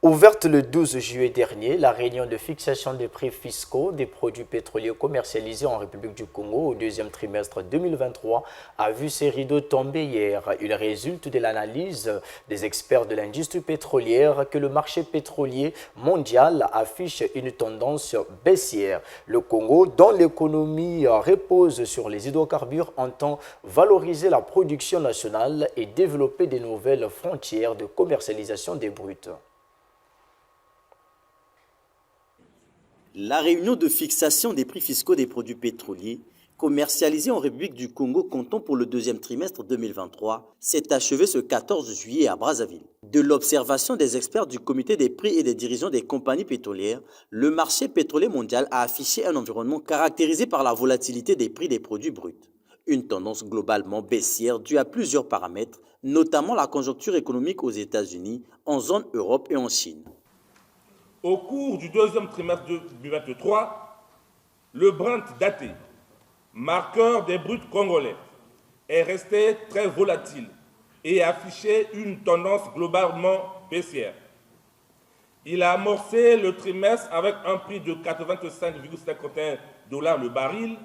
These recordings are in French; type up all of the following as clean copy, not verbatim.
Ouverte le 12 juillet dernier, la réunion de fixation des prix fiscaux des produits pétroliers commercialisés en République du Congo au deuxième trimestre 2023 a vu ses rideaux tomber hier. Il résulte de l'analyse des experts de l'industrie pétrolière que le marché pétrolier mondial affiche une tendance baissière. Le Congo, dont l'économie repose sur les hydrocarbures, entend valoriser la production nationale et développer de nouvelles frontières de commercialisation des bruts. La réunion de fixation des prix fiscaux des produits pétroliers commercialisés en République du Congo comptant pour le deuxième trimestre 2023 s'est achevée ce 14 juillet à Brazzaville. De l'observation des experts du comité des prix et des dirigeants des compagnies pétrolières, le marché pétrolier mondial a affiché un environnement caractérisé par la volatilité des prix des produits bruts. Une tendance globalement baissière due à plusieurs paramètres, notamment la conjoncture économique aux États-Unis, en zone Europe et en Chine. Au cours du deuxième trimestre 2023, le Brent daté, marqueur des bruts congolais, est resté très volatile et a affiché une tendance globalement baissière. Il a amorcé le trimestre avec un prix de 85,51 $ le baril,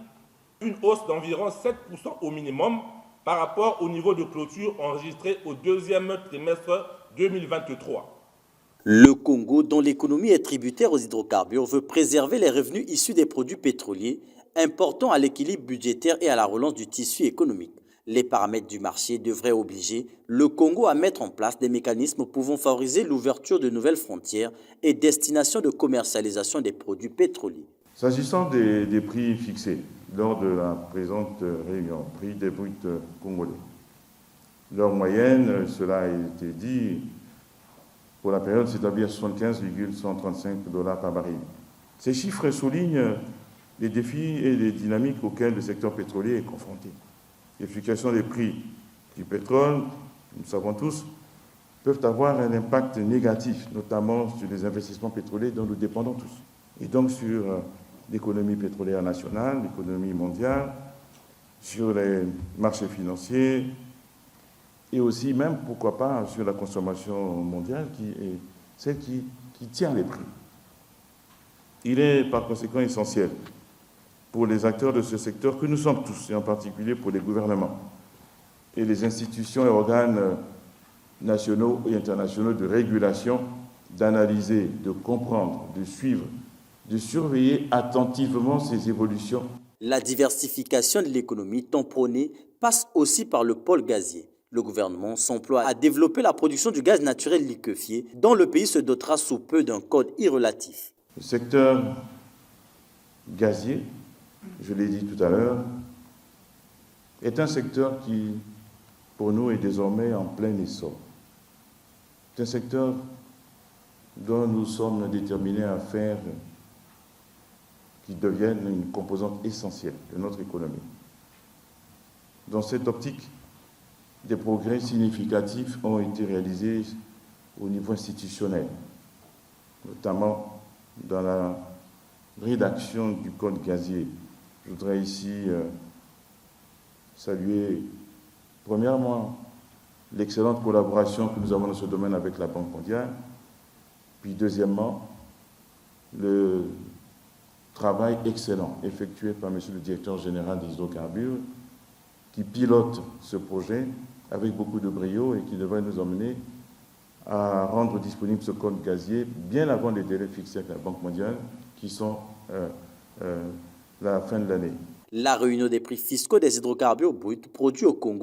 une hausse d'environ 7% au minimum par rapport au niveau de clôture enregistré au deuxième trimestre 2023. Le Congo, dont l'économie est tributaire aux hydrocarbures, veut préserver les revenus issus des produits pétroliers, importants à l'équilibre budgétaire et à la relance du tissu économique. Les paramètres du marché devraient obliger le Congo à mettre en place des mécanismes pouvant favoriser l'ouverture de nouvelles frontières et destinations de commercialisation des produits pétroliers. S'agissant des prix fixés lors de la présente réunion, prix des bruts congolais, leur moyenne, cela a été dit, pour la période s'établit à 75,135 $ par baril. Ces chiffres soulignent les défis et les dynamiques auxquels le secteur pétrolier est confronté. Les fluctuations des prix du pétrole, nous le savons tous, peuvent avoir un impact négatif, notamment sur les investissements pétroliers dont nous dépendons tous, et donc sur l'économie pétrolière nationale, l'économie mondiale, sur les marchés financiers, et aussi même, pourquoi pas, sur la consommation mondiale, qui est celle qui tient les prix. Il est par conséquent essentiel pour les acteurs de ce secteur que nous sommes tous, et en particulier pour les gouvernements et les institutions et organes nationaux et internationaux de régulation, d'analyser, de comprendre, de suivre, de surveiller attentivement ces évolutions. La diversification de l'économie tant prônée passe aussi par le pôle gazier. Le gouvernement s'emploie à développer la production du gaz naturel liquéfié, dont le pays se dotera sous peu d'un code irrelatif. Le secteur gazier, je l'ai dit tout à l'heure, est un secteur qui, pour nous, est désormais en plein essor. C'est un secteur dont nous sommes déterminés à faire qu'il devienne une composante essentielle de notre économie. Dans cette optique, des progrès significatifs ont été réalisés au niveau institutionnel, notamment dans la rédaction du code gazier. Je voudrais ici saluer, premièrement, l'excellente collaboration que nous avons dans ce domaine avec la Banque mondiale, puis deuxièmement, le travail excellent effectué par M. le directeur général des hydrocarbures, qui pilote ce projet avec beaucoup de brio et qui devrait nous emmener à rendre disponible ce code gazier bien avant les délais fixés avec la Banque mondiale, qui sont la fin de l'année. La réunion des prix fiscaux des hydrocarbures bruts produits au Congo